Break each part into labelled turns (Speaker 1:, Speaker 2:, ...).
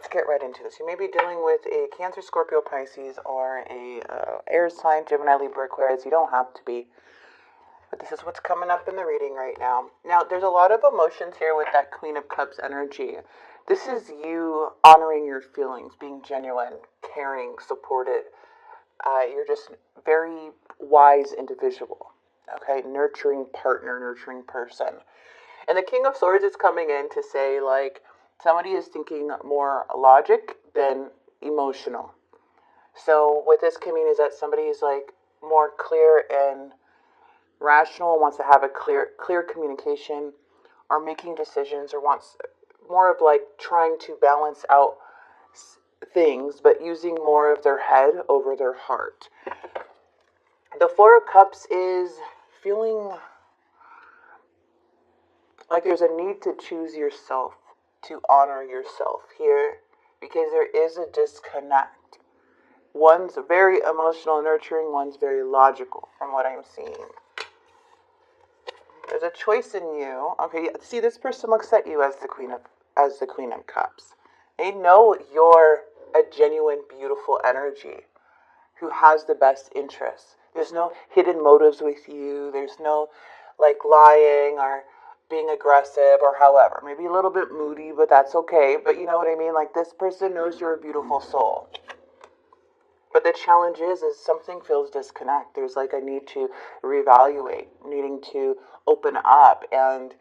Speaker 1: let's get right into this. You may be dealing with a Cancer, Scorpio, Pisces, or a air sign, Gemini, Libra, Aquarius. You don't have to be, but this is what's coming up in the reading right now. Now, there's a lot of emotions here with that Queen of Cups energy. This is you honoring your feelings, being genuine, caring, supported. You're just very wise individual, okay? Nurturing partner, nurturing person. And the King of Swords is coming in to say, like, somebody is thinking more logic than emotional. So what this can mean is that somebody is, like, more clear and rational, wants to have a clear communication, or making decisions, or wants more of, like, trying to balance out things, but using more of their head over their heart. The Four of Cups is feeling like there's a need to choose yourself, to honor yourself here, because there is a disconnect. One's very emotional, nurturing, one's very logical, from what I'm seeing. There's a choice in you. Okay, see, this person looks at you as the Queen of Cups. They know you're a genuine, beautiful energy who has the best interests. There's no hidden motives with you. There's no, like, lying or being aggressive or however. Maybe a little bit moody, but that's okay. But you know what I mean? Like, this person knows you're a beautiful soul. But the challenge is something feels disconnect. There's like a need to reevaluate, needing to open up and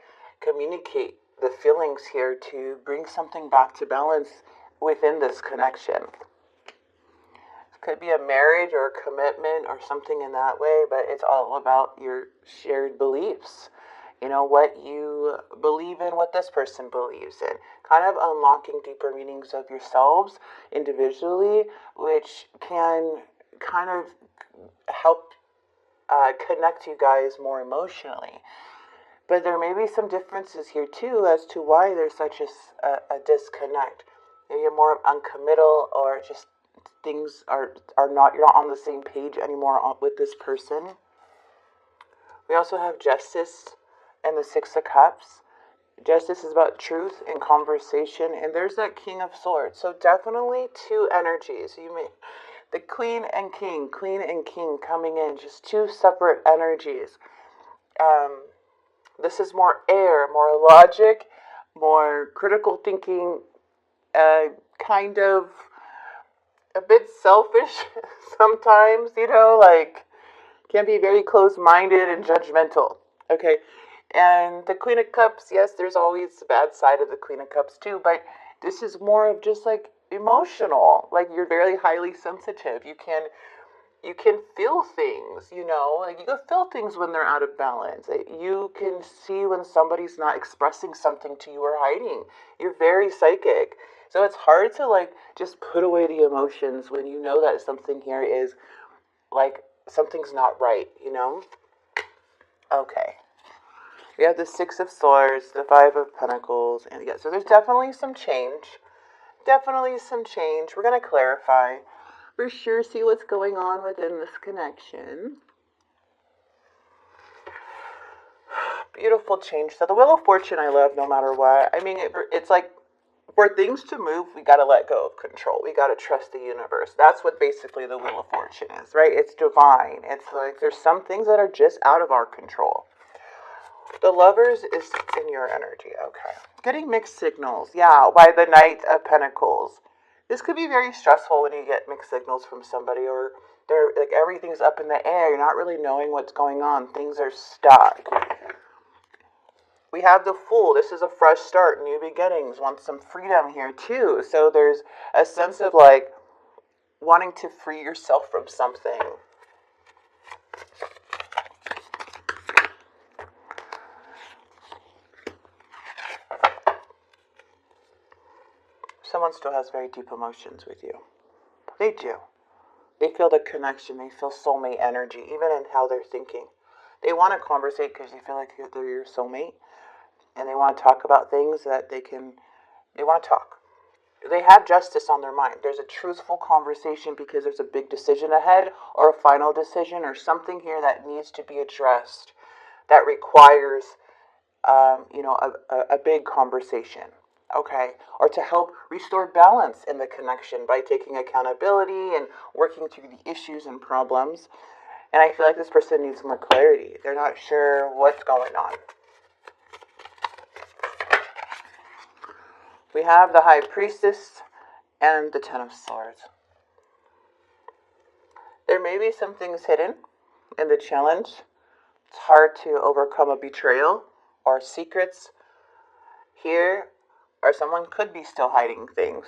Speaker 1: communicate the feelings here to bring something back to balance within this connection. It could be a marriage or a commitment or something in that way, but it's all about your shared beliefs. You know, what you believe in, what this person believes in. Kind of unlocking deeper meanings of yourselves individually, which can kind of help connect you guys more emotionally. But there may be some differences here too as to why there's such a disconnect. Maybe you're more uncommittal, or just things are not, you're not on the same page anymore with this person. We also have Justice and the Six of Cups. Justice is about truth and conversation, and there's that King of Swords. So definitely two energies. The Queen and King coming in, just two separate energies. This is more air, more logic, more critical thinking, kind of a bit selfish sometimes, you know, like can be very close-minded and judgmental. Okay. And the Queen of Cups, yes, there's always the bad side of the Queen of Cups too, but this is more of just like emotional. Like, you're very highly sensitive. You can feel things, you know, like you can feel things when they're out of balance. You can see when somebody's not expressing something to you or hiding. You're very psychic. So it's hard to, like, just put away the emotions when you know that something here is like something's not right, you know? Okay. We have the Six of Swords, the Five of Pentacles, and yeah, so there's definitely some change. Definitely some change. We're going to clarify. For sure, see what's going on within this connection. Beautiful change. So the Wheel of Fortune I love no matter what. I mean, it's like, for things to move, we got to let go of control. We got to trust the universe. That's what basically the Wheel of Fortune is, right? It's divine. It's like there's some things that are just out of our control. The Lovers is in your energy, okay. Getting mixed signals, yeah, by the Knight of Pentacles. This could be very stressful when you get mixed signals from somebody, or they're like everything's up in the air. You're not really knowing what's going on. Things are stuck. We have the Fool. This is a fresh start, new beginnings. Want some freedom here too. So there's a sense of like wanting to free yourself from something. Someone still has very deep emotions with you. They do. They feel the connection. They feel soulmate energy, even in how they're thinking. They want to conversate because they feel like they're your soulmate. And they want to talk about things that they want to talk. They have justice on their mind. There's a truthful conversation because there's a big decision ahead, or a final decision, or something here that needs to be addressed that requires, a big conversation. okay, or to help restore balance in the connection by taking accountability and working through the issues and problems. And I feel like this person needs more clarity. They're not sure what's going on. We have the High Priestess and the Ten of Swords. There may be some things hidden in the challenge. It's hard to overcome a betrayal or secrets here, or someone could be still hiding things.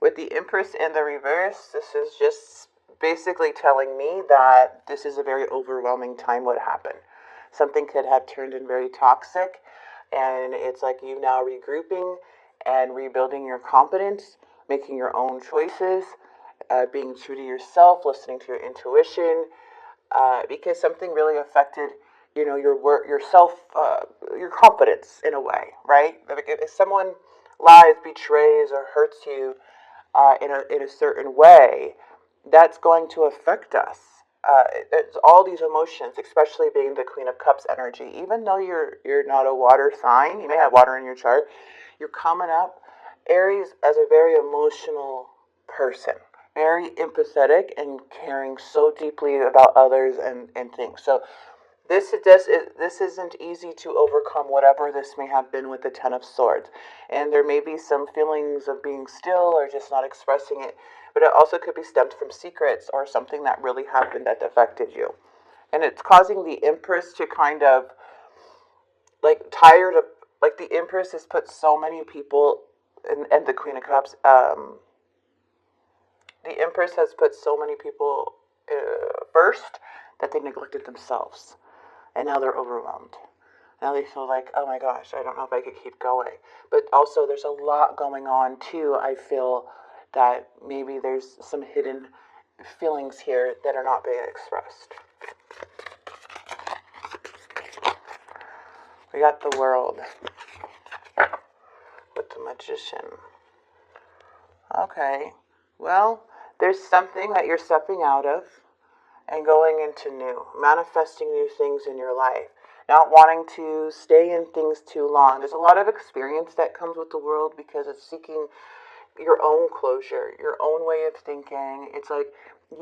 Speaker 1: With the Empress in the reverse, this is just basically telling me that this is a very overwhelming time what happened. Something could have turned in very toxic, and it's like you now regrouping and rebuilding your confidence, making your own choices, being true to yourself, listening to your intuition, because something really affected, your work, yourself, your confidence in a way, right? If someone lies, betrays, or hurts you in a certain way, that's going to affect us. It's all these emotions, especially being the Queen of Cups energy. Even though you're not a water sign, you may have water in your chart, you're coming up, Aries, as a very emotional person, very empathetic and caring so deeply about others and things. So this isn't easy to overcome, whatever this may have been with the Ten of Swords. And there may be some feelings of being still or just not expressing it. But it also could be stemmed from secrets or something that really happened that affected you. And it's causing the Empress to kind of, tired of, the Empress has put so many people, and the Queen of Cups, the Empress has put so many people first that they neglected themselves. And now they're overwhelmed. Now they feel like, oh my gosh, I don't know if I could keep going. But also there's a lot going on too, I feel, that maybe there's some hidden feelings here that are not being expressed. We got the World with the Magician. Okay, well, there's something that you're stepping out of and going into new, manifesting new things in your life, not wanting to stay in things too long. There's a lot of experience that comes with the World because it's seeking your own closure, your own way of thinking. It's like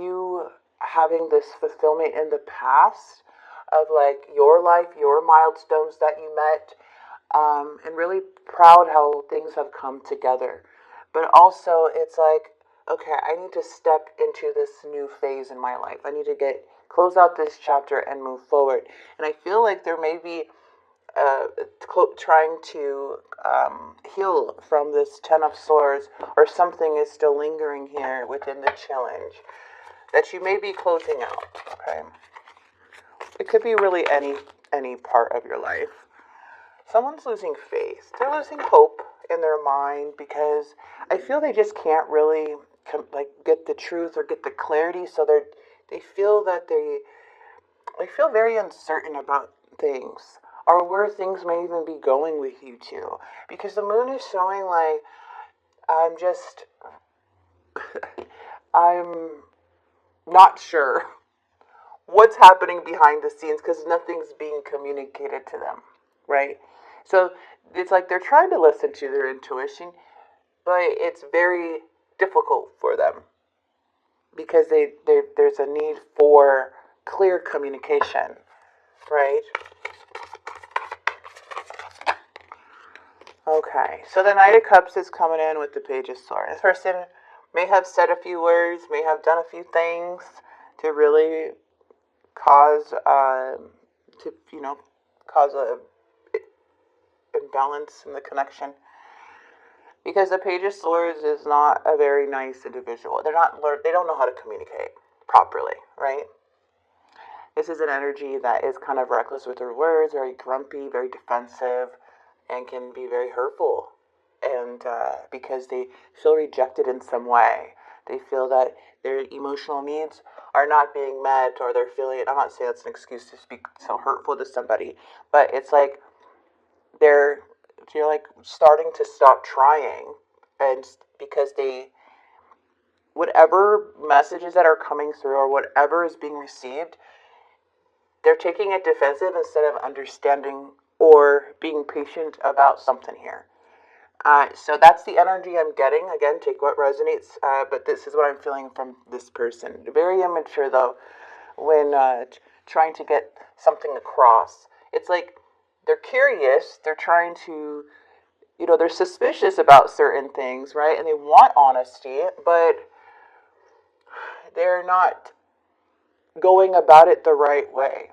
Speaker 1: you having this fulfillment in the past of your life, your milestones that you met, and really proud how things have come together. But also it's like, okay, I need to step into this new phase in my life. I need to close out this chapter and move forward. And I feel like there may be trying to heal from this Ten of Swords, or something is still lingering here within the challenge that you may be closing out. Okay, it could be really any part of your life. Someone's losing faith. They're losing hope in their mind because I feel they just can't really get the truth or get the clarity. So they feel that they feel very uncertain about things, or where things may even be going with you too. Because the moon is showing I'm not sure what's happening behind the scenes because nothing's being communicated to them, right? So it's like they're trying to listen to their intuition, but it's very difficult for them because there's a need for clear communication, right? Okay, so the Knight of Cups is coming in with the Page of Swords. This person may have said a few words, may have done a few things to really cause a imbalance in the connection. Because the Page of Swords is not a very nice individual. They don't know how to communicate properly, right? This is an energy that is kind of reckless with their words, very grumpy, very defensive, and can be very hurtful. And because they feel rejected in some way. They feel that their emotional needs are not being met, or they're feeling, I'm not saying that's an excuse to speak so hurtful to somebody, but it's like you're like starting to stop trying, and because whatever messages that are coming through or whatever is being received, they're taking it defensive instead of understanding or being patient about something here. So that's the energy I'm getting. Again, take what resonates, but this is what I'm feeling from this person. Very immature, though, when trying to get something across. It's like they're curious, they're trying to, they're suspicious about certain things, right? And they want honesty, but they're not going about it the right way.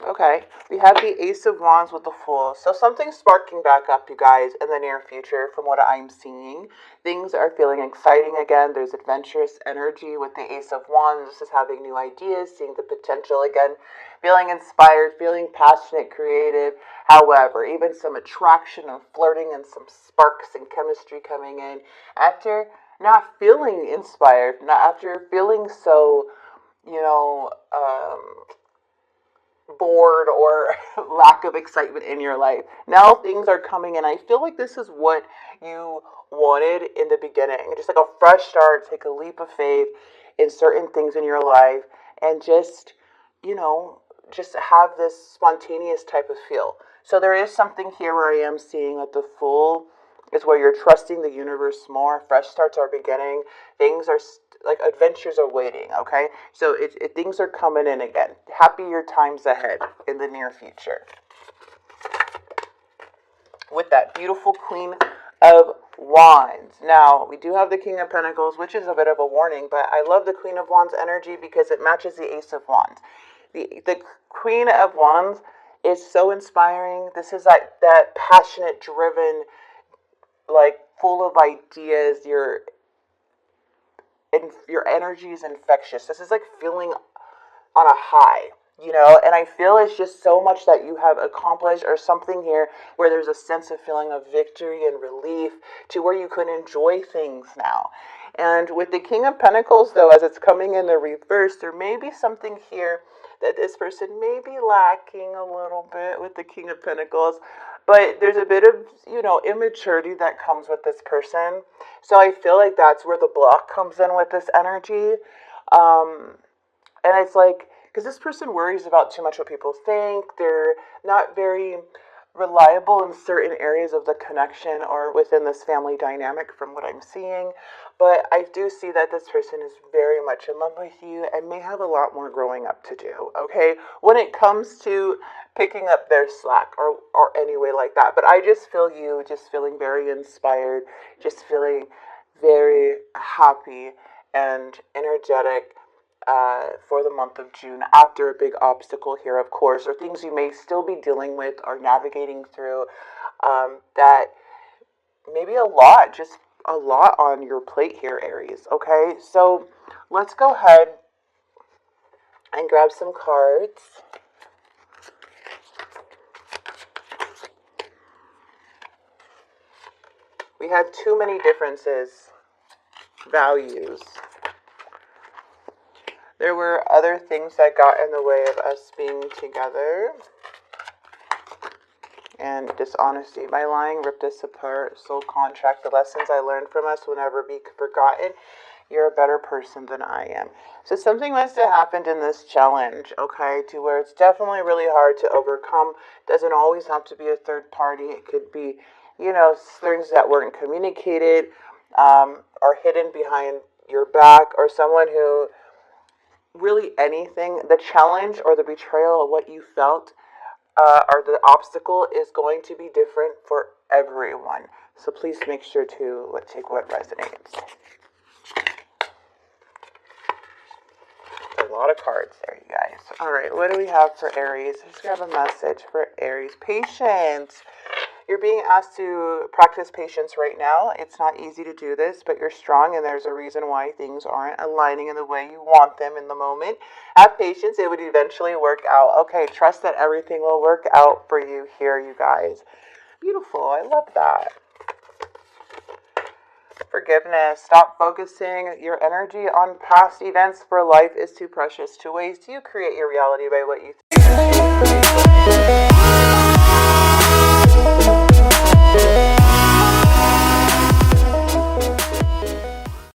Speaker 1: Okay, we have the Ace of Wands with the Fool. So something's sparking back up, you guys, in the near future from what I'm seeing. Things are feeling exciting again. There's adventurous energy with the Ace of Wands. This is having new ideas, seeing the potential again, feeling inspired, feeling passionate, creative. However, even some attraction and flirting and some sparks and chemistry coming in after not feeling inspired, not after feeling so, bored or lack of excitement in your life. Now things are coming in. I feel like this is what you wanted in the beginning. Just like a fresh start, take a leap of faith in certain things in your life and just have this spontaneous type of feel. So there is something here where I am seeing that the Fool is where you're trusting the universe more. Fresh starts are beginning. Things are like adventures are waiting, okay? So things are coming in again. Happier times ahead in the near future. With that beautiful Queen of Wands. Now, we do have the King of Pentacles, which is a bit of a warning, but I love the Queen of Wands energy because it matches the Ace of Wands. The Queen of Wands is so inspiring. This is like that passionate, driven, like full of ideas. Your energy is infectious. This is like feeling on a high, and I feel it's just so much that you have accomplished or something here where there's a sense of feeling of victory and relief to where you can enjoy things now. And with the King of Pentacles, though, as it's coming in the reverse, there may be something here that this person may be lacking a little bit with the King of Pentacles. But there's a bit of, immaturity that comes with this person. So I feel like that's where the block comes in with this energy. And it's like, because this person worries about too much what people think. They're not very reliable in certain areas of the connection or within this family dynamic from what I'm seeing. But I do see that this person is very much in love with you and may have a lot more growing up to do, okay? When it comes to picking up their slack or any way like that. But I just feel you just feeling very inspired, just feeling very happy and energetic for the month of June after a big obstacle here, of course, or things you may still be dealing with or navigating through that maybe a lot on your plate here, Aries, okay? So let's go ahead and grab some cards. We have too many differences, values. There were other things that got in the way of us being together. And dishonesty. My lying ripped us apart. Soul contract. The lessons I learned from us will never be forgotten. You're a better person than I am. So something must have happened in this challenge, okay, to where it's definitely really hard to overcome. It doesn't always have to be a third party. It could be, things that weren't communicated or hidden behind your back, or someone who really anything. The challenge or the betrayal of what you felt or the obstacle is going to be different for everyone. So please make sure to take what resonates. A lot of cards there, you guys. All right, what do we have for Aries? Let's grab a message for Aries. Patience. You're being asked to practice patience right now. It's not easy to do this, but you're strong, and there's a reason why things aren't aligning in the way you want them in the moment. Have patience. It would eventually work out. Okay, trust that everything will work out for you here, you guys. Beautiful. I love that. Forgiveness. Stop focusing your energy on past events, for life is too precious to waste. You create your reality by what you think.